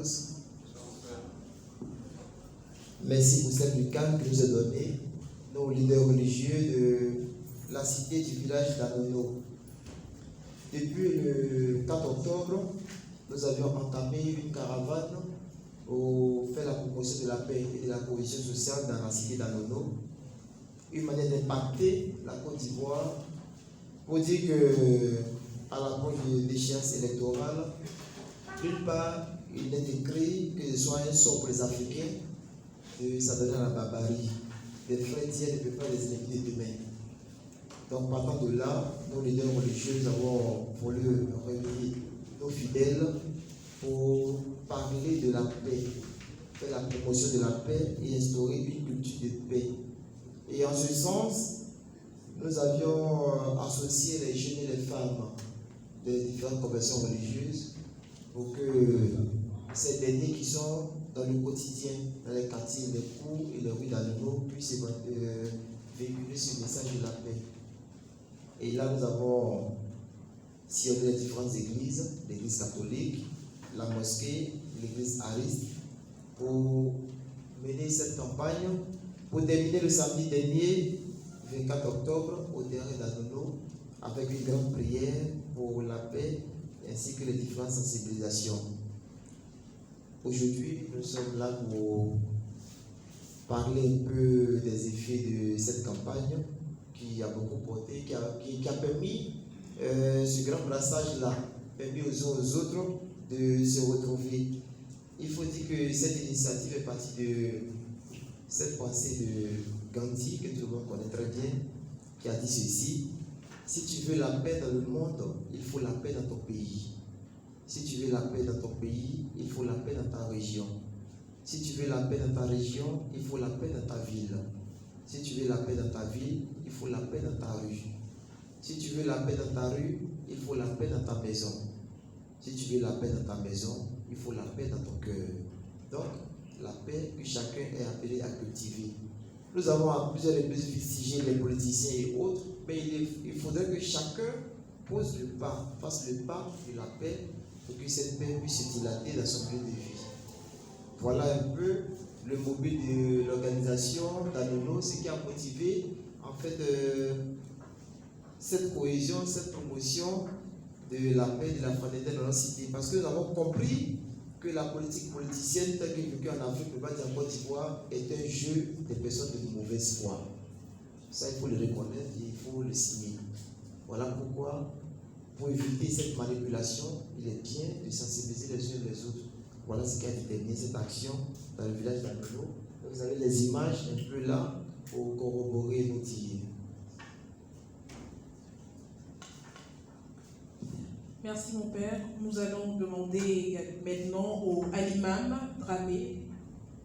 tous. Merci pour cette lucane que nous a donnée, nos leaders religieux de la cité du village d'Anono. Depuis le 4 octobre, nous avions entamé une caravane pour faire la promotion de la paix et de la cohésion sociale dans la cité d'Anono. Une manière d'impacter la Côte d'Ivoire pour dire que, à l'approche de l'échéance électorale, d'une part, il est écrit que ce soit un sort pour les Africains de s'adonner à la barbarie. Les frères d'hier ne peuvent pas les ennemis de demain. Donc, partant de là, nos leaders religieux, nous avons voulu réunir nos fidèles pour parler de la paix, faire la promotion de la paix et instaurer une culture de paix. Et en ce sens, nous avions associé les jeunes et les femmes des différentes confessions religieuses pour que ces derniers qui sont dans le quotidien, dans les quartiers, les cours et les rues d'Anono puissent véhiculer ce message de la paix. Et là, nous avons sillonné les différentes églises, l'église catholique, la mosquée, l'église ariste, pour mener cette campagne, pour terminer le samedi dernier, 24 octobre, au terrain d'Anono, avec une grande prière pour la paix ainsi que les différentes sensibilisations. Aujourd'hui, nous sommes là pour parler un peu des effets de cette campagne qui a beaucoup porté, qui a permis ce grand brassage-là, permis aux uns aux autres de se retrouver. Il faut dire que cette initiative est partie de cette pensée de Gandhi, que tout le monde connaît très bien, qui a dit ceci: si tu veux la paix dans le monde, il faut la paix dans ton pays. Si tu veux la paix dans ton pays, il faut la paix dans ta région. Si tu veux la paix dans ta région, il faut la paix dans ta ville. Si tu veux la paix dans ta ville, il faut la paix dans ta rue. Si tu veux la paix dans ta rue, il faut la paix dans ta maison. Si tu veux la paix dans ta maison, il faut la paix dans ton cœur. Donc, la paix que chacun est appelé à cultiver. Nous avons à plusieurs reprises fustigé les politiciens et autres, mais il faudrait que chacun pose le pas, fasse le pas de la paix pour que cette paix puisse se dilater dans son lieu de vie. Voilà un peu le mobile de l'organisation d'Anono, ce qui a motivé en fait cette cohésion, cette promotion de la paix et de la fraternité dans notre cité. Parce que nous avons compris que la politique politicienne telle qu'elle est vécue en Afrique, le bas de la Côte d'Ivoire, est un jeu des personnes de mauvaise foi. Ça, il faut le reconnaître et il faut le signer. Voilà pourquoi, pour éviter cette manipulation, il est bien de sensibiliser les uns les autres. Voilà ce qui a déterminé cette action dans le village d'Anono. Vous avez les images un peu là pour corroborer nos dires. Merci mon père. Nous allons demander maintenant à l'imam Dramé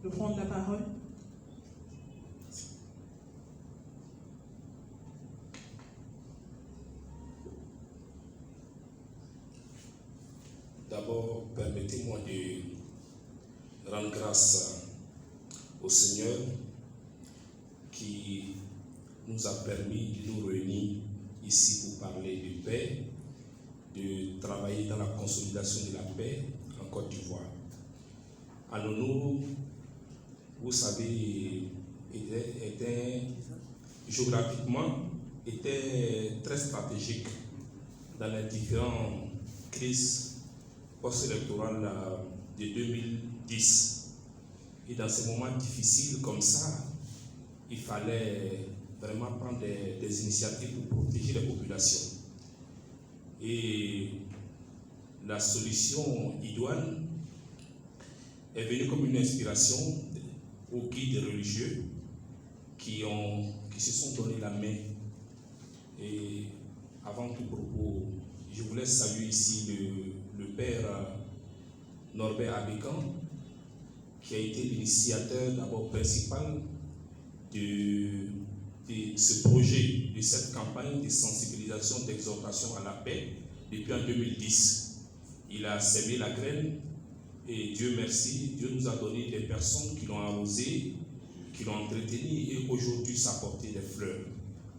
de prendre la parole. D'abord, permettez-moi de rendre grâce au Seigneur qui nous a permis de nous réunir ici pour parler de paix, de travailler dans la consolidation de la paix en Côte d'Ivoire. Anono, vous savez, géographiquement, était très stratégique dans les différentes crises post-électorales de 2010. Et dans ces moments difficiles comme ça, il fallait vraiment prendre des initiatives pour protéger les populations. Et la solution idoine est venue comme une inspiration aux guides religieux qui se sont donné la main. Et avant tout propos, je voulais saluer ici le père Norbert Abékan, qui a été l'initiateur d'abord principal de ce projet, de cette campagne de sensibilisation, d'exhortation à la paix depuis en 2010. Il a semé la graine et Dieu merci, Dieu nous a donné des personnes qui l'ont arrosé, qui l'ont entretenu et aujourd'hui ça a porté des fleurs.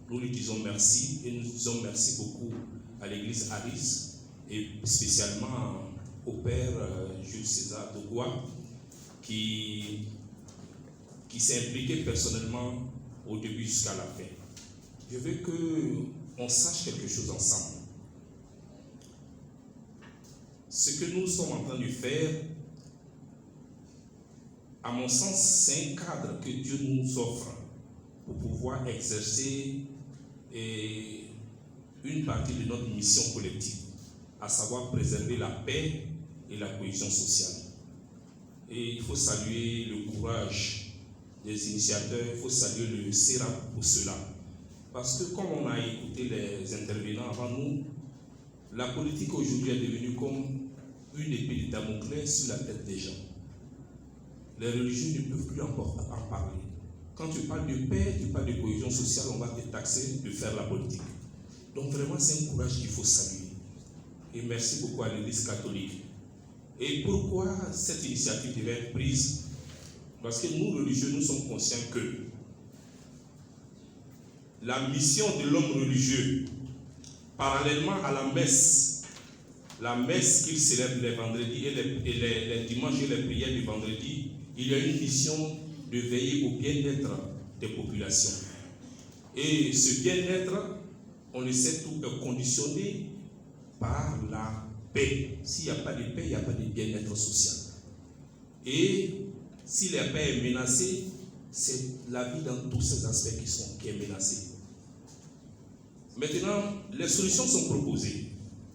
Nous lui disons merci et nous disons merci beaucoup à l'église Aris et spécialement au père Jules César Dogoua, qui s'est impliqué personnellement au début jusqu'à la fin. Je veux qu'on sache quelque chose ensemble. Ce que nous sommes en train de faire, à mon sens, c'est un cadre que Dieu nous offre pour pouvoir exercer une partie de notre mission collective, à savoir préserver la paix et la cohésion sociale. Et il faut saluer le courage des initiateurs, il faut saluer le CERAP pour cela. Parce que comme on a écouté les intervenants avant nous, la politique aujourd'hui est devenue comme une épée de Damoclès sur la tête des gens. Les religieux ne peuvent plus en parler. Quand tu parles de paix, tu parles de cohésion sociale, on va te taxer de faire la politique. Donc vraiment, c'est un courage qu'il faut saluer. Et merci beaucoup à l'Église catholique. Et pourquoi cette initiative devait être prise? Parce que nous, religieux, nous sommes conscients que la mission de l'homme religieux, parallèlement à la messe qu'il célèbre les vendredis et les dimanches et les prières du vendredi, il y a une mission de veiller au bien-être des populations. Et ce bien-être, on le sait, tout est conditionné par la paix. S'il n'y a pas de paix, il n'y a pas de bien-être social. Et si la paix est menacée, c'est la vie dans tous ces aspects qui est menacée. Maintenant, les solutions sont proposées,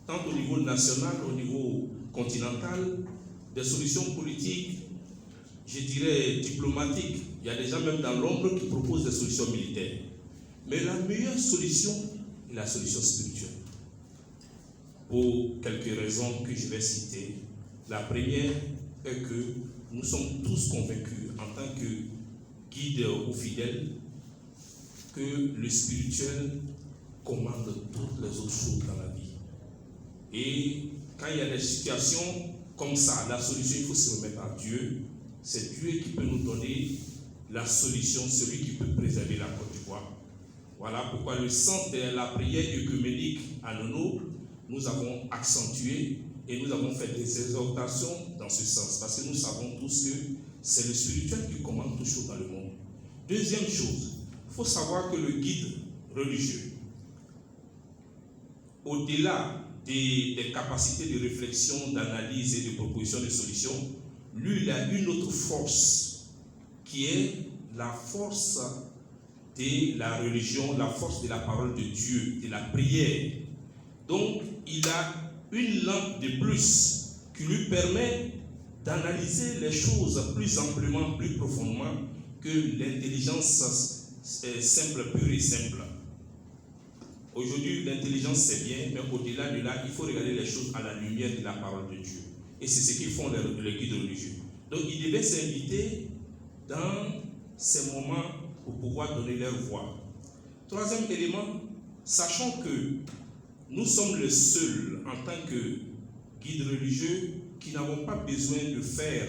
tant au niveau national, au niveau continental, des solutions politiques, je dirais diplomatiques. Il y a des gens même dans l'ombre qui proposent des solutions militaires. Mais la meilleure solution est la solution spirituelle. Pour quelques raisons que je vais citer. La première est que nous sommes tous convaincus en tant que guides ou fidèles que le spirituel commande toutes les autres choses dans la vie. Et quand il y a des situations comme ça, la solution, il faut se remettre à Dieu. C'est Dieu qui peut nous donner la solution, celui qui peut préserver la Côte d'Ivoire. Voilà pourquoi le sens de la prière œcuménique à Nono, nous avons accentué et nous avons fait des exhortations dans ce sens. Parce que nous savons tous que c'est le spirituel qui commande toutes choses dans le monde. Deuxième chose, il faut savoir que le guide religieux, au-delà des capacités de réflexion, d'analyse et de proposition de solutions, lui, il a une autre force qui est la force de la religion, la force de la parole de Dieu, de la prière. Donc, il a une lampe de plus qui lui permet d'analyser les choses plus amplement, plus profondément que l'intelligence simple, pure et simple. Aujourd'hui, l'intelligence c'est bien, mais au-delà de là, il faut regarder les choses à la lumière de la parole de Dieu. Et c'est ce qu'ils font les guides religieux. Donc, ils devaient s'inviter dans ces moments pour pouvoir donner leur voix. Troisième élément, sachant que nous sommes les seuls en tant que guides religieux qui n'avons pas besoin de faire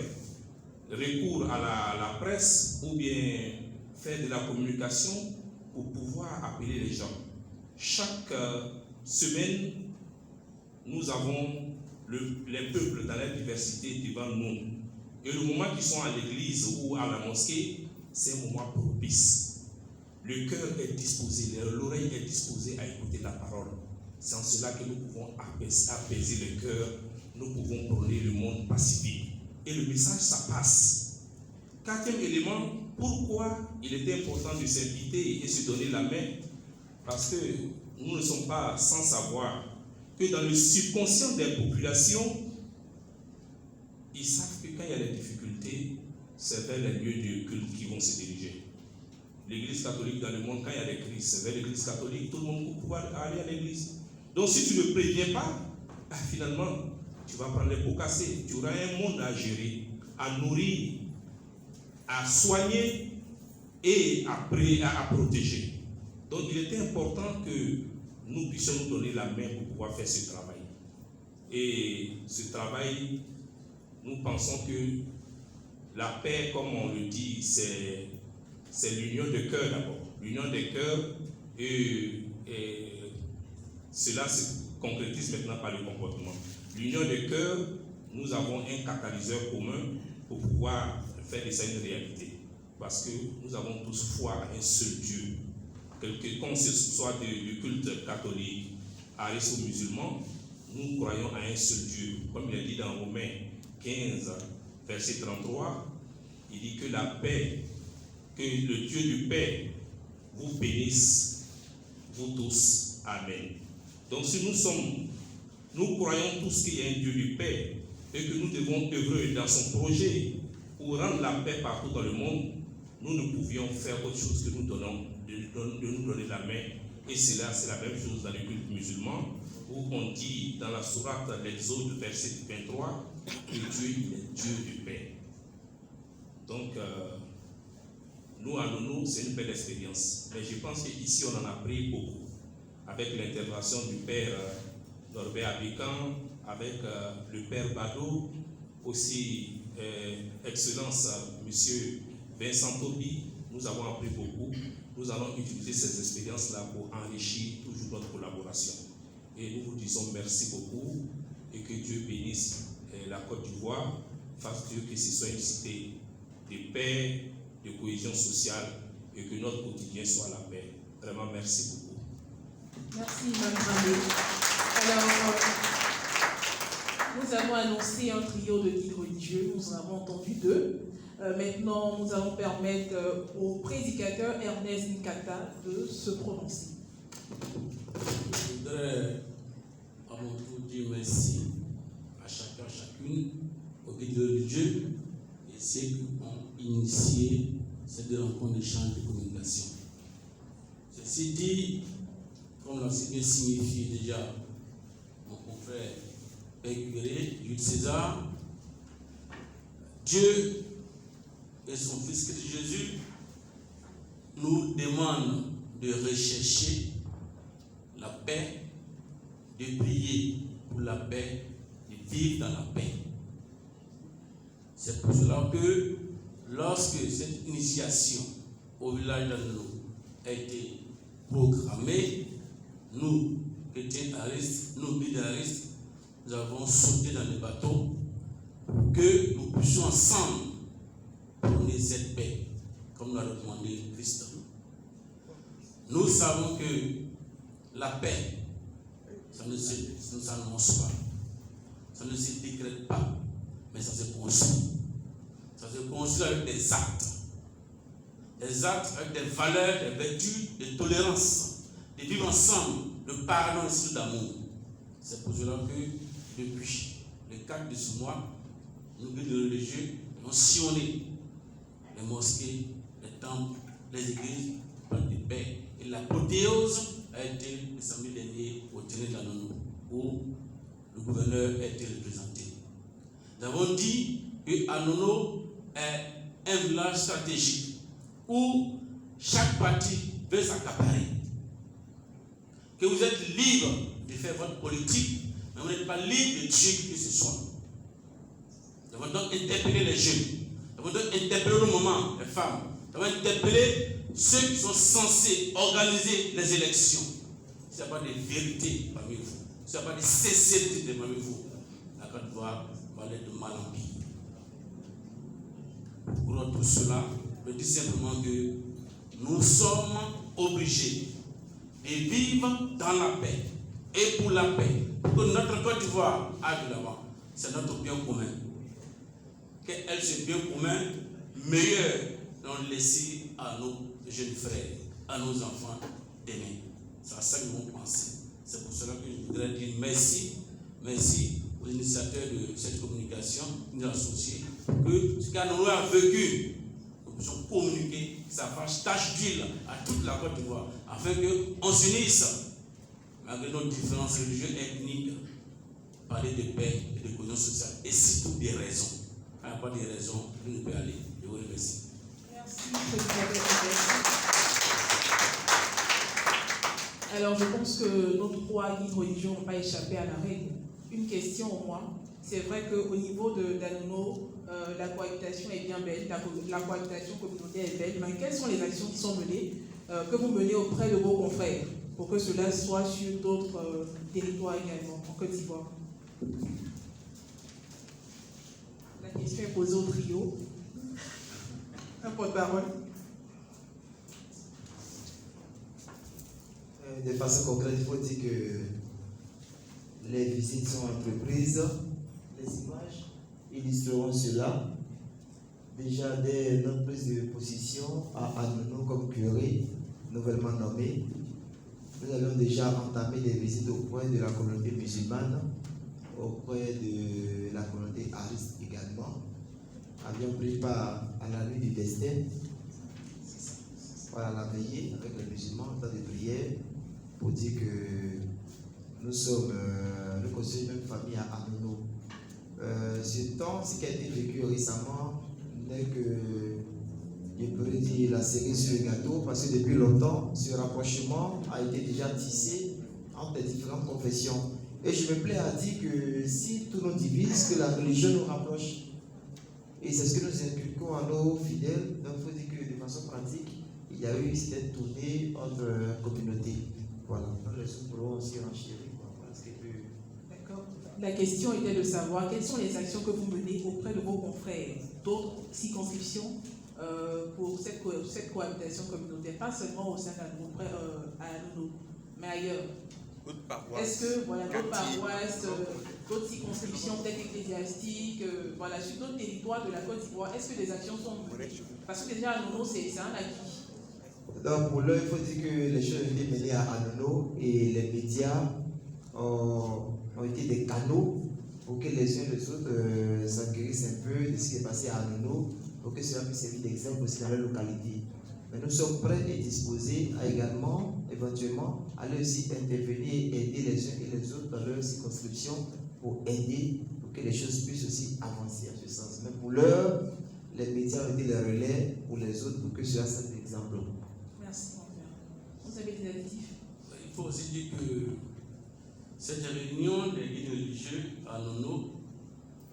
recours à la presse ou bien faire de la communication pour pouvoir appeler les gens. Chaque semaine, nous avons les peuples dans leur diversité devant nous. Et le moment qu'ils sont à l'église ou à la mosquée, c'est un moment propice. Le cœur est disposé, l'oreille est disposée à écouter la parole. C'est en cela que nous pouvons apaiser le cœur, nous pouvons prôner le monde pacifique. Et le message, ça passe. Quatrième élément, pourquoi il était important de s'inviter et se donner la main? Parce que nous ne sommes pas sans savoir que dans le subconscient des populations, ils savent que quand il y a des difficultés, c'est vers les lieux de culte qui vont se diriger. L'église catholique dans le monde, quand il y a des crises, c'est vers l'église catholique, tout le monde va pouvoir aller à l'église. Donc si tu ne préviens pas, finalement, tu vas prendre les pots cassés. Tu auras un monde à gérer, à nourrir, à soigner et à protéger. Donc il était important que nous puissions nous donner la main pour pouvoir faire ce travail. Et ce travail, nous pensons que la paix, comme on le dit, c'est l'union de cœur d'abord. L'union des cœurs, et cela se concrétise maintenant par le comportement. L'union des cœurs nous avons un catalyseur commun pour pouvoir faire de ça une réalité. Parce que nous avons tous foi à un seul Dieu. Qu'on soit du culte catholique, aris ou musulman, nous croyons à un seul Dieu. Comme il est dit dans Romains 15, verset 33, il dit que la paix, que le Dieu du Père vous bénisse, vous tous. Amen. Donc si nous croyons tous qu'il y a un Dieu du Père et que nous devons œuvrer dans son projet pour rendre la paix partout dans le monde, nous ne pouvions faire autre chose que de nous donner la main. Et cela, c'est la même chose dans le culte musulman, où on dit dans la sourate l'Exode, verset 23, que Dieu il est Dieu du Père. Donc, nous, à Nono, c'est une belle expérience. Mais je pense qu'ici, on en a pris beaucoup. Avec l'intervention du Père Norbert Abikan, avec le Père Bado, aussi Excellence Monsieur Vincent Tobi, nous avons appris beaucoup. Nous allons utiliser ces expériences-là pour enrichir toujours notre collaboration. Et nous vous disons merci beaucoup et que Dieu bénisse la Côte d'Ivoire, fasse Dieu que ce soit une cité de paix, de cohésion sociale et que notre quotidien soit la paix. Vraiment, merci beaucoup. Merci, Mme Ramé. Alors, nous avons annoncé un trio de guides religieux, nous en avons entendu deux. Maintenant, nous allons permettre au prédicateur Ernest Nkata de se prononcer. Je voudrais à mon tour dire merci à chacun, chacune, aux guides religieux et ceux qui ont initié cette rencontre d'échange de communication. Ceci dit, comme l'a si bien signifié déjà mon confrère Père Curé, Jules César, Dieu et son Fils Christ Jésus nous demandent de rechercher la paix, de prier pour la paix, de vivre dans la paix. C'est pour cela que lorsque cette initiation au village d'Anono a été programmée, nous, chrétiens aristes, nous, bidaristes, nous avons sauté dans le bateau pour que nous puissions ensemble prôner cette paix, comme l'a recommandé Christ. Nous savons que la paix, ça ne s'annonce pas, ça ne se décrète pas, mais ça se construit. Ça se construit avec des actes avec des valeurs, des vertus, de tolérance, de vivre ensemble, de pardon et d'amour. C'est pour cela que depuis le 4 de ce mois, nous, guides religieux, avons sillonné les mosquées, les temples, les églises, par de paix. Et l'apothéose a été le samedi dernier au Téné d'Anono, où le gouverneur a été représenté. Nous avons dit que Anono est un village stratégique où chaque parti veut s'accaparer. Que vous êtes libre de faire votre politique, mais vous n'êtes pas libre de tuer qui que ce soit. Nous avons donc interpellé les jeunes, nous avons donc interpellé nos mamans, les femmes, nous avons interpellé ceux qui sont censés organiser les élections. S'il n'y a pas de vérité parmi vous, s'il n'y a pas de sincérité parmi vous, la Côte d'Ivoire va aller de mal en pire. Pour tout cela, je dis simplement que nous sommes obligés de vivre dans la paix et pour la paix, pour que notre Côte d'Ivoire aille de l'avant. C'est notre bien commun. Qu'elle ce bien commun meilleur nous laisser à nos jeunes frères, à nos enfants demain. C'est à ça que nous pensons. C'est pour cela que je voudrais dire merci aux initiateurs de cette communication, nous associés, que ce qu'Anono a vécu, nous puissions communiquer, que ça fasse tache d'huile à toute la Côte d'Ivoire, afin qu'on s'unisse, malgré nos différences religieuses et ethniques, parler de paix et de cohésion sociale, et surtout des raisons. Il n'y a pas de raisons, nous ne pouvons aller. Je vous remercie. Alors, je pense que nos trois guides religieux n'ont pas échappé à la règle. Une question au moins. C'est vrai qu'au niveau d'Anono, la cohabitation est bien belle, la cohabitation communautaire est belle, mais quelles sont les actions qui sont menées, que vous menez auprès de vos confrères, pour que cela soit sur d'autres territoires également, en Côte d'Ivoire? question est posée au trio. Un porte-parole. De façon concrète, il faut dire que les visites sont entreprises. Les images illustreront cela. Déjà, dès notre prise de position à Anono comme curé, nouvellement nommé, nous avions déjà entamé des visites auprès de la communauté musulmane, auprès de la communauté ariste également. Avions pris part à la nuit du destin, voilà, la veillée avec les musulmans, temps de prière, pour dire que nous sommes, nous constituons une famille à Anono. Ce qui a été vécu récemment n'est que, je pourrais dire, la cerise sur le gâteau, parce que depuis longtemps, ce rapprochement a été déjà tissé entre les différentes confessions. Et je me plais à dire que si tout nous divise, que la religion nous rapproche. Et c'est ce que nous inculquons à nos fidèles. Donc il faut dire que de façon pratique, il y a eu cette tournée entre communautés. Voilà. Donc les autres pourront aussi renchérir. Voilà ce que peut... D'accord. La question était de savoir quelles sont les actions que vous menez auprès de vos confrères d'autres circonscriptions pour cette cohabitation communautaire, pas seulement au sein à Anono, mais ailleurs. Est-ce que voilà, d'autres paroisses, d'autres circonscriptions, peut-être ecclésiastiques, voilà, sur d'autres territoires de la Côte d'Ivoire, est-ce que des actions sont menées? Parce que déjà Anono, c'est un acquis. Donc pour l'heure, il faut dire que les choses ont été menées à Anono et les médias ont été des canaux pour que les uns et les autres s'enquérissent un peu de ce qui est passé à Anono, pour que cela puisse servir d'exemple aussi dans leur localité. Mais nous sommes prêts et disposés à également, éventuellement, aller aussi intervenir et aider les uns et les autres dans leur circonscription pour aider, pour que les choses puissent aussi avancer en ce sens. Mais pour l'heure, les médias ont été les relais pour les autres pour que cela serve d'exemple. Merci, mon père. Vous avez des additifs? Il faut aussi dire que cette réunion des guides religieux à Nono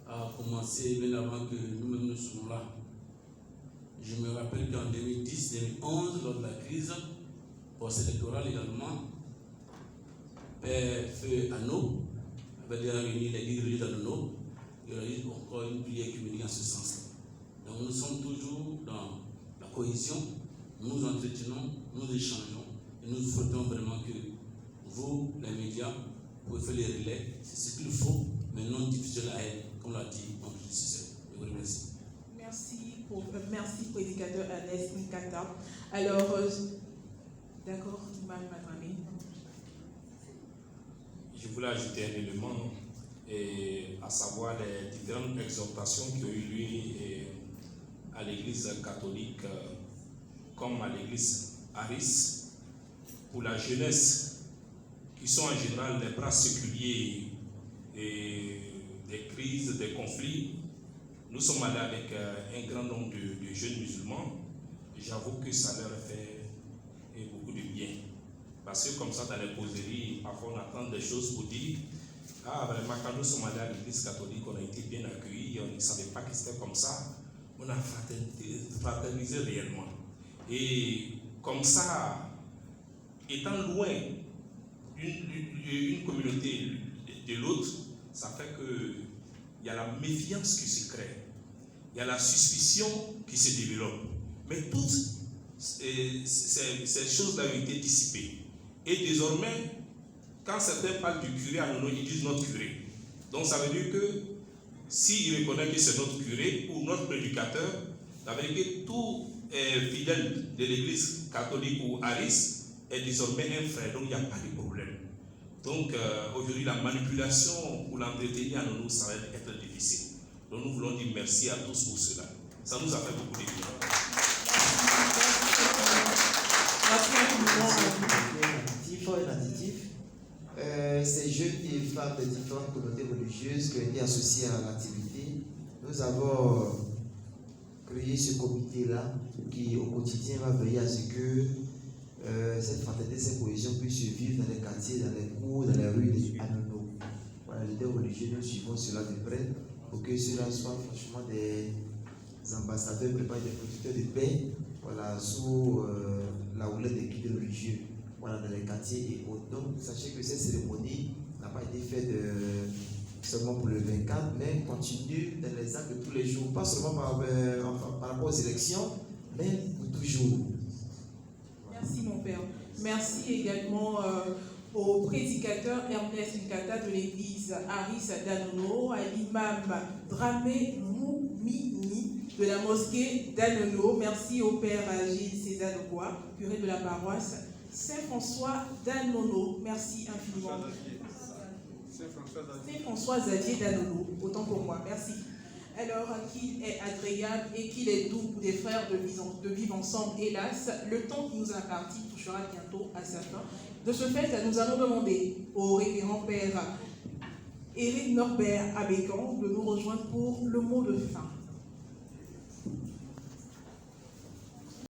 a commencé bien avant que nous-mêmes nous soyons là. Je me rappelle qu'en 2010-2011, lors de la crise post-électorale également, Père Feu Anno avait déjà réuni les guides religieux d'Anono et il y a eu encore une prière communique en ce sens-là. Donc nous sommes toujours dans la cohésion, nous entretenons, nous échangeons et nous souhaitons vraiment que vous, les médias, pouvez faire les relais, c'est ce qu'il faut, mais non diffuser la haine, comme l'a dit mon prédécesseur. Je vous remercie. Merci, prédicateur Ernest Nkata. Alors, d'accord, Imam Madrami. Je voulais ajouter un élément, à savoir les différentes exhortations qui ont eu lieu à l'église catholique comme à l'église Aris pour la jeunesse, qui sont en général les bras séculiers des crises, des conflits. Nous sommes allés avec un grand nombre de jeunes musulmans. J'avoue que ça leur fait beaucoup de bien. Parce que comme ça, dans les causeries, parfois on attend des choses pour dire « Ah, vraiment, quand nous sommes allés à l'église catholique, on a été bien accueillis, on ne savait pas que c'était comme ça. » On a fraternisé réellement. Et comme ça, étant loin une communauté de l'autre, ça fait qu'il y a la méfiance qui se crée. Il y a la suspicion qui se développe. Mais toutes ces choses-là ont été dissipées. Et désormais, quand certains parlent du curé à Nono, ils disent notre curé. Donc ça veut dire que s'ils reconnaissent que c'est notre curé ou notre prédicateur, ça veut dire que tout fidèle de l'église catholique ou Aris est désormais un frère. Donc il n'y a pas de problème. Donc aujourd'hui, la manipulation pour l'entretenir à Nono, ça va être difficile. Donc nous voulons dire merci à tous pour cela. Ça nous a fait beaucoup de bien. Un additif. Ces jeunes et femmes de différentes communautés religieuses qui ont été associées à l'activité, nous avons créé ce comité-là qui au quotidien va veiller à ce que cette fraternité, cette cohésion puisse vivre dans les quartiers, dans les cours, dans les rues de Anono. Voilà, les leaders religieux, nous suivons cela de près pour que cela soit franchement des ambassadeurs préparés, des producteurs de paix, voilà, sous la houlette des guides religieux, voilà, dans les quartiers et autres. Donc, sachez que cette cérémonie n'a pas été faite seulement pour le 24, mais continuer dans les actes de tous les jours, pas seulement par rapport aux élections, mais pour toujours. Merci mon père. Merci également au prédicateur Ernest Nkata de l'église Aris d'Anono, à l'imam Dramé Moumini de la mosquée d'Anono. Merci au père Gilles César de Bois, curé de la paroisse Saint-François d'Anono. Merci infiniment. Saint-François Xavier d'Anono, autant pour moi. Merci. Alors qu'il est agréable et qu'il est doux des frères de vivre ensemble, hélas, le temps qui nous a imparti touchera bientôt à sa fin. De ce fait, nous allons demander au révérend père Éric Norbert Abégan de nous rejoindre pour le mot de fin.